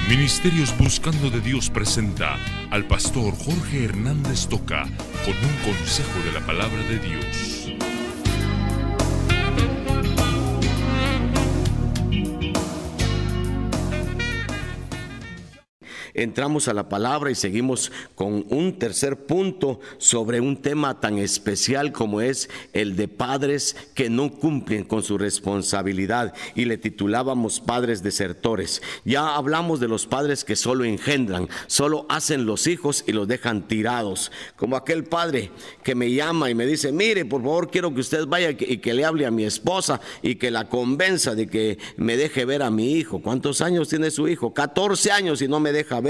Ministerios Buscando de Dios presenta al pastor Jorge Hernández Toca con un consejo de la palabra de Dios. Entramos a la palabra y seguimos con un tercer punto sobre un tema tan especial como es el de padres que no cumplen con su responsabilidad, y le titulábamos padres desertores. Ya hablamos de los padres que solo engendran, solo hacen los hijos y los dejan tirados, como aquel padre que me llama y me dice: mire, por favor, quiero que usted vaya y que le hable a mi esposa y que la convenza de que me deje ver a mi hijo. ¿Cuántos años tiene su hijo? 14 años y no me deja verlo.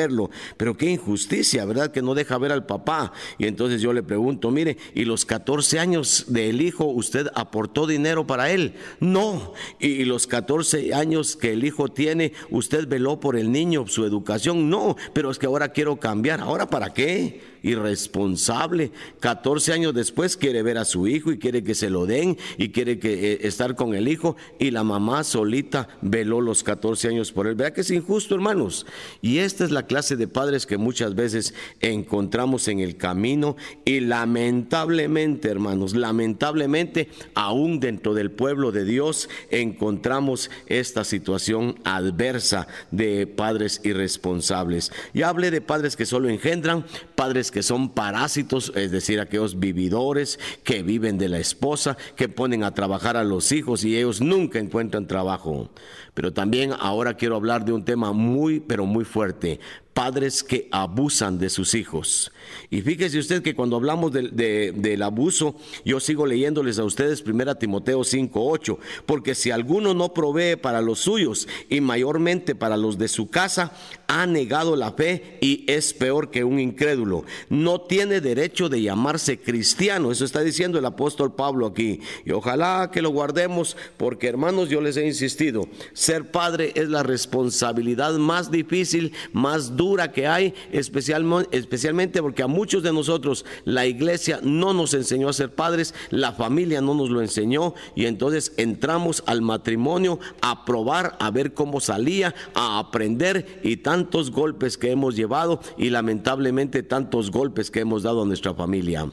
Pero qué injusticia, ¿verdad? Que no deja ver al papá. Y entonces yo le pregunto: mire, ¿y los 14 años del hijo usted aportó dinero para él? No. ¿Y los 14 años que el hijo tiene, usted veló por el niño, su educación? No. Pero es que ahora quiero cambiar. ¿Ahora para qué? Irresponsable. 14 años después quiere ver a su hijo y quiere que se lo den y quiere que estar con el hijo, y la mamá solita veló los 14 años por él. ¿Verdad que es injusto, hermanos? Y esta es la clase de padres que muchas veces encontramos en el camino, y lamentablemente, hermanos, lamentablemente, aún dentro del pueblo de Dios encontramos esta situación adversa de padres irresponsables. Ya hablé de padres que solo engendran, padres que son parásitos, es decir, aquellos vividores que viven de la esposa, que ponen a trabajar a los hijos y ellos nunca encuentran trabajo. Pero también ahora quiero hablar de un tema muy, pero muy fuerte: padres que abusan de sus hijos. Y fíjese usted que cuando hablamos del abuso, yo sigo leyéndoles a ustedes 1 Timoteo 5:8, porque si alguno no provee para los suyos y mayormente para los de su casa, ha negado la fe y es peor que un incrédulo. No tiene derecho de llamarse cristiano. Eso está diciendo el apóstol Pablo aquí. Y ojalá que lo guardemos, porque, hermanos, yo les he insistido, ser padre es la responsabilidad más difícil, más dura que hay, especialmente porque a muchos de nosotros la iglesia no nos enseñó a ser padres, la familia no nos lo enseñó, y entonces entramos al matrimonio a probar, a ver cómo salía, a aprender, y tantos golpes que hemos llevado, y lamentablemente tantos golpes que hemos dado a nuestra familia.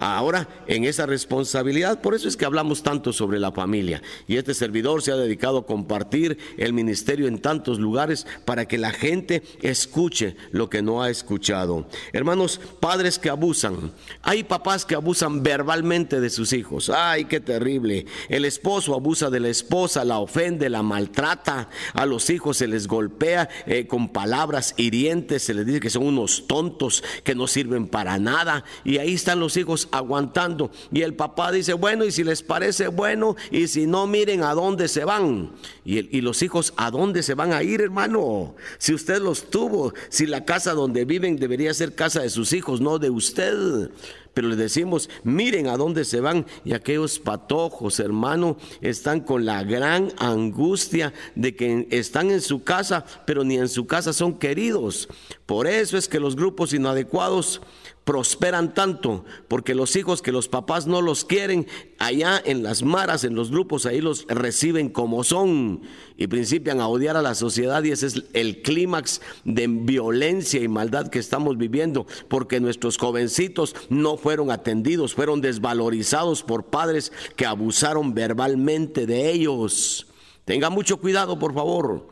Ahora, en esa responsabilidad, por eso es que hablamos tanto sobre la familia, y este servidor se ha dedicado a compartir el ministerio en tantos lugares para que la gente escuche lo que no ha escuchado. Hermanos, padres que abusan. Hay papás que abusan verbalmente de sus hijos. ¡Ay, qué terrible! El esposo abusa de la esposa, la ofende, la maltrata. A los hijos se les golpea con palabras hirientes, se les dice que son unos tontos, que no sirven para nada, y ahí están los hijos aguantando, y el papá dice: bueno, y si les parece bueno, y si no, miren a dónde se van. Y los hijos, ¿a dónde se van a ir, hermano? Si usted los tuvo, si la casa donde viven debería ser casa de sus hijos, no de usted. Pero les decimos: miren a dónde se van, y aquellos patojos, hermano, están con la gran angustia de que están en su casa, pero ni en su casa son queridos. Por eso es que los grupos inadecuados prosperan tanto, porque los hijos que los papás no los quieren, allá en las maras, en los grupos, ahí los reciben como son, y principian a odiar a la sociedad, y ese es el clímax de violencia y maldad que estamos viviendo, porque nuestros jovencitos no fueron atendidos, fueron desvalorizados por padres que abusaron verbalmente de ellos. Tenga mucho cuidado, por favor.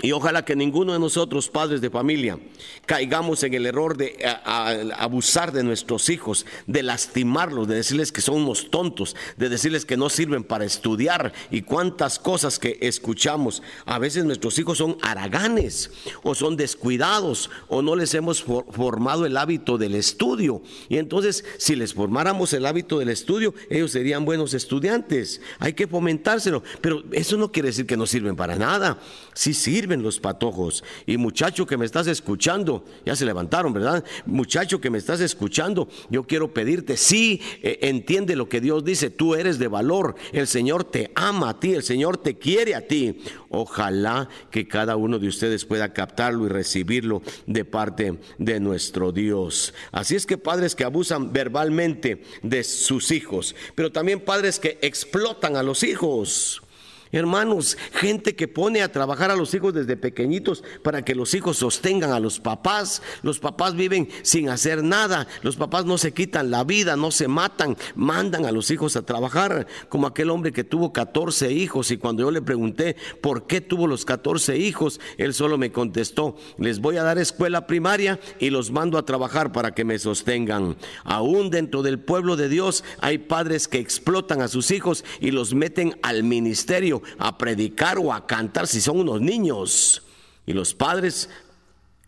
Y ojalá que ninguno de nosotros, padres de familia, caigamos en el error de abusar de nuestros hijos, de lastimarlos, de decirles que son unos tontos, de decirles que no sirven para estudiar, y cuántas cosas que escuchamos. A veces nuestros hijos son haraganes, o son descuidados, o no les hemos formado el hábito del estudio. Y entonces, si les formáramos el hábito del estudio, ellos serían buenos estudiantes. Hay que fomentárselo, pero eso no quiere decir que no sirven para nada. Sí sirven los patojos. Y muchacho que me estás escuchando, ya se levantaron, ¿verdad? Muchacho que me estás escuchando, yo quiero pedirte: sí, entiende lo que Dios dice, tú eres de valor, el Señor te ama a ti, el Señor te quiere a ti. Ojalá que cada uno de ustedes pueda captarlo y recibirlo de parte de nuestro Dios. Así es que padres que abusan verbalmente de sus hijos, pero también padres que explotan a los hijos. Hermanos, gente que pone a trabajar a los hijos desde pequeñitos para que los hijos sostengan a los papás. Los papás viven sin hacer nada. Los papás no se quitan la vida, no se matan, mandan a los hijos a trabajar. Como aquel hombre que tuvo 14 hijos, y cuando yo le pregunté por qué tuvo los 14 hijos, él solo me contestó: les voy a dar escuela primaria y los mando a trabajar para que me sostengan. Aún dentro del pueblo de Dios hay padres que explotan a sus hijos y los meten al ministerio a predicar o a cantar si son unos niños, y los padres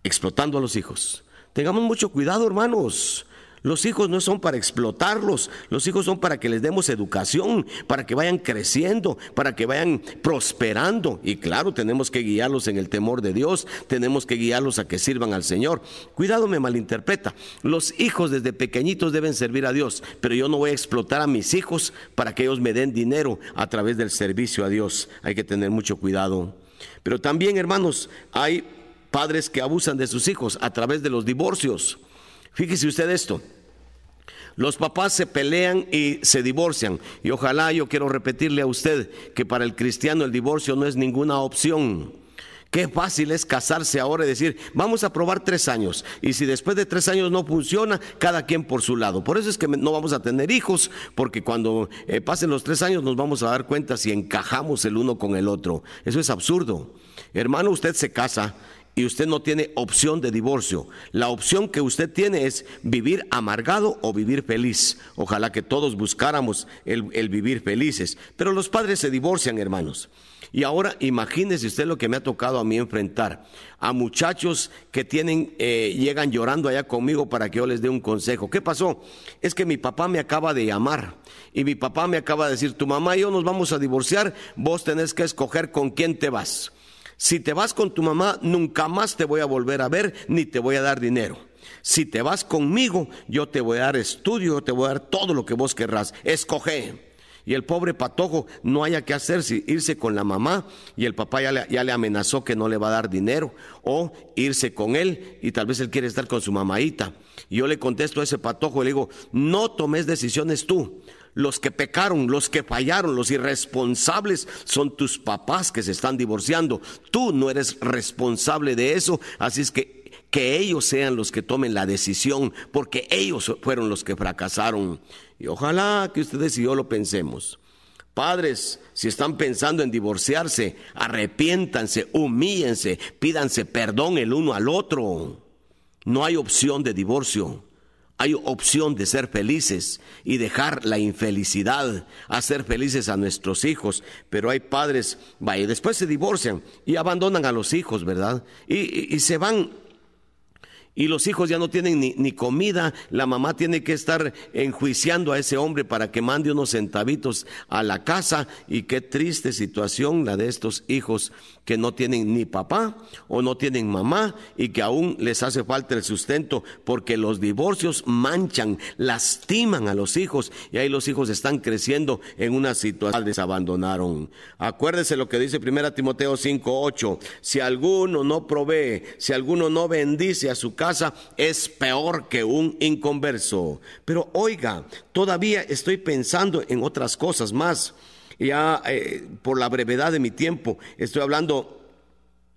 explotando a los hijos. Tengamos mucho cuidado, hermanos. Los hijos no son para explotarlos, los hijos son para que les demos educación, para que vayan creciendo, para que vayan prosperando. Y claro, tenemos que guiarlos en el temor de Dios, tenemos que guiarlos a que sirvan al Señor. Cuidado, me malinterpreta. Los hijos desde pequeñitos deben servir a Dios, pero yo no voy a explotar a mis hijos para que ellos me den dinero a través del servicio a Dios. Hay que tener mucho cuidado. Pero también, hermanos, hay padres que abusan de sus hijos a través de los divorcios. Fíjese usted esto: los papás se pelean y se divorcian, y ojalá, yo quiero repetirle a usted que para el cristiano el divorcio no es ninguna opción. Qué fácil es casarse ahora y decir: vamos a probar 3 años, y si después de 3 años no funciona, cada quien por su lado. Por eso es que no vamos a tener hijos, porque cuando pasen los 3 años nos vamos a dar cuenta si encajamos el uno con el otro. Eso es absurdo. Hermano, usted se casa y usted no tiene opción de divorcio. La opción que usted tiene es vivir amargado o vivir feliz. Ojalá que todos buscáramos el vivir felices. Pero los padres se divorcian, hermanos. Y ahora imagínese usted lo que me ha tocado a mí enfrentar: a muchachos que llegan llorando allá conmigo para que yo les dé un consejo. ¿Qué pasó? Es que mi papá me acaba de llamar y mi papá me acaba de decir: tu mamá y yo nos vamos a divorciar, vos tenés que escoger con quién te vas. Si te vas con tu mamá, nunca más te voy a volver a ver ni te voy a dar dinero. Si te vas conmigo, yo te voy a dar estudio, te voy a dar todo lo que vos querrás. Escoge. Y el pobre patojo no haya que hacer si irse con la mamá, y el papá ya le amenazó que no le va a dar dinero, o irse con él y tal vez él quiere estar con su mamaíta. Y yo le contesto a ese patojo y le digo: no tomes decisiones tú. Los que pecaron, los que fallaron, los irresponsables son tus papás que se están divorciando. Tú no eres responsable de eso, así es que ellos sean los que tomen la decisión, porque ellos fueron los que fracasaron. Y ojalá que ustedes y yo lo pensemos. Padres, si están pensando en divorciarse, arrepiéntanse, humíllense, pídanse perdón el uno al otro. No hay opción de divorcio. Hay opción de ser felices y dejar la infelicidad, hacer felices a nuestros hijos. Pero hay padres, después se divorcian y abandonan a los hijos, ¿verdad? Y se van. Y los hijos ya no tienen ni comida. La mamá tiene que estar enjuiciando a ese hombre para que mande unos centavitos a la casa. Y qué triste situación la de estos hijos que no tienen ni papá o no tienen mamá, y que aún les hace falta el sustento, porque los divorcios manchan, lastiman a los hijos, y ahí los hijos están creciendo en una situación que les abandonaron. Acuérdese lo que dice 1 Timoteo 5:8: si alguno no provee, si alguno no bendice a su casa, es peor que un inconverso. Pero oiga, todavía estoy pensando en otras cosas más. Ya por la brevedad de mi tiempo estoy hablando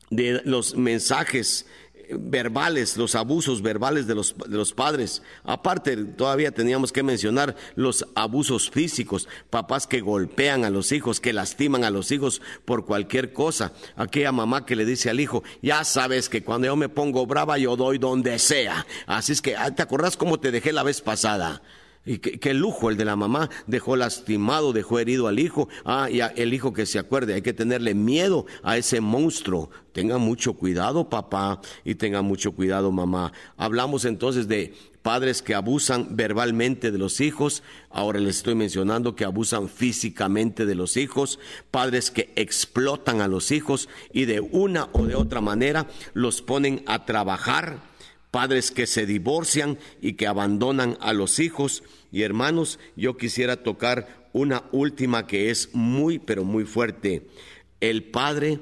de los mensajes verbales, los abusos verbales de los padres. Aparte, todavía teníamos que mencionar los abusos físicos, papás que golpean a los hijos, que lastiman a los hijos por cualquier cosa. Aquella mamá que le dice al hijo: ya sabes que cuando yo me pongo brava yo doy donde sea, así es que ¿te acordás cómo te dejé la vez pasada? Y qué lujo el de la mamá, dejó lastimado, dejó herido al hijo. Y el hijo que se acuerde, hay que tenerle miedo a ese monstruo. Tenga mucho cuidado, papá, y tenga mucho cuidado, mamá. Hablamos entonces de padres que abusan verbalmente de los hijos. Ahora les estoy mencionando que abusan físicamente de los hijos. Padres que explotan a los hijos y de una o de otra manera los ponen a trabajar. Padres que se divorcian y que abandonan a los hijos. Y hermanos, yo quisiera tocar una última que es muy, pero muy fuerte: el padre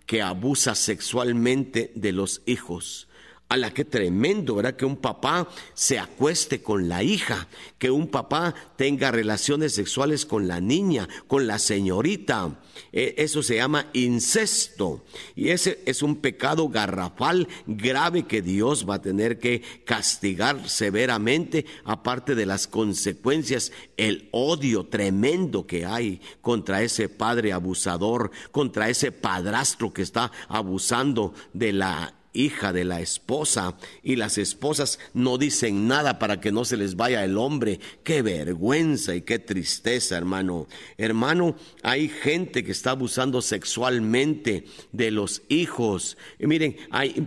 que abusa sexualmente de los hijos. la que tremendo, ¿verdad? Que un papá se acueste con la hija, que un papá tenga relaciones sexuales con la niña, con la señorita. Eso se llama incesto. Y ese es un pecado garrafal, grave, que Dios va a tener que castigar severamente, aparte de las consecuencias, el odio tremendo que hay contra ese padre abusador, contra ese padrastro que está abusando de la hija, de la esposa, y las esposas no dicen nada para que no se les vaya el hombre. Qué vergüenza y qué tristeza, hermano. Hermano, hay gente que está abusando sexualmente de los hijos. Y miren, hay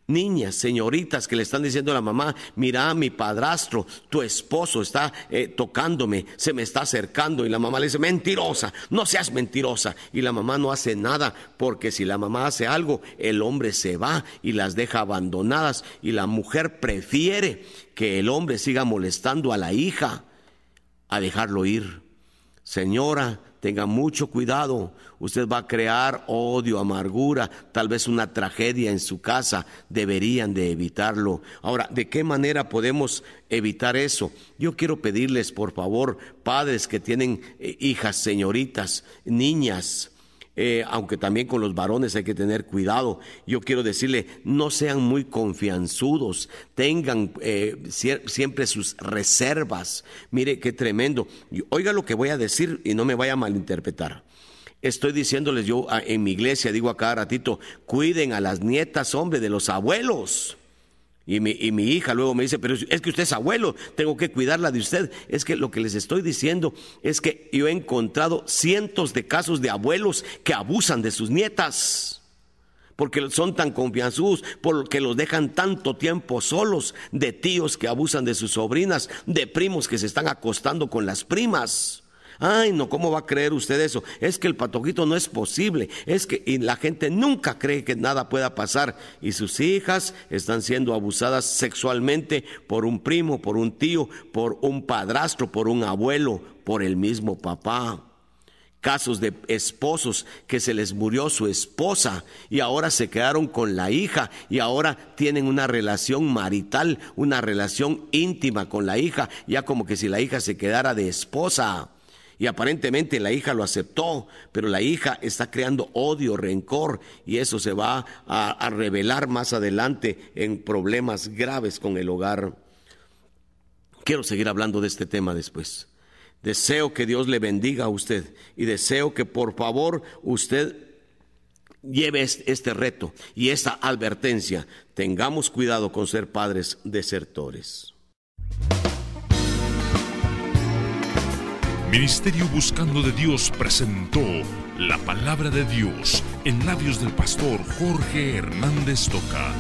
niñas, señoritas que le están diciendo a la mamá: mira, mi padrastro, tu esposo está tocándome, se me está acercando. Y la mamá le dice: mentirosa, no seas mentirosa. Y la mamá no hace nada, porque si la mamá hace algo, el hombre se va y las deja abandonadas. Y la mujer prefiere que el hombre siga molestando a la hija a dejarlo ir. Señora, tenga mucho cuidado. Usted va a crear odio, amargura, tal vez una tragedia en su casa. Deberían de evitarlo. Ahora, ¿de qué manera podemos evitar eso? Yo quiero pedirles, por favor, padres que tienen hijas, señoritas, niñas, aunque también con los varones hay que tener cuidado. Yo quiero decirle: no sean muy confianzudos, tengan siempre sus reservas. Mire qué tremendo. Oiga lo que voy a decir y no me vaya a malinterpretar. Estoy diciéndoles yo en mi iglesia, digo a cada ratito: cuiden a las nietas, hombre, de los abuelos. Y mi hija luego me dice: pero es que usted es abuelo, tengo que cuidarla de usted. Es que lo que les estoy diciendo es que yo he encontrado cientos de casos de abuelos que abusan de sus nietas, porque son tan confianzudos, porque los dejan tanto tiempo solos, de tíos que abusan de sus sobrinas, de primos que se están acostando con las primas. Ay, no, ¿cómo va a creer usted eso? Es que el patojito no es posible. Es que y la gente nunca cree que nada pueda pasar. Y sus hijas están siendo abusadas sexualmente por un primo, por un tío, por un padrastro, por un abuelo, por el mismo papá. Casos de esposos que se les murió su esposa y ahora se quedaron con la hija y ahora tienen una relación marital, una relación íntima con la hija, ya como que si la hija se quedara de esposa. Y aparentemente la hija lo aceptó, pero la hija está creando odio, rencor, y eso se va a revelar más adelante en problemas graves con el hogar. Quiero seguir hablando de este tema después. Deseo que Dios le bendiga a usted y deseo que por favor usted lleve este reto y esta advertencia. Tengamos cuidado con ser padres desertores. Ministerio Buscando de Dios presentó la palabra de Dios en labios del pastor Jorge Hernández Toca.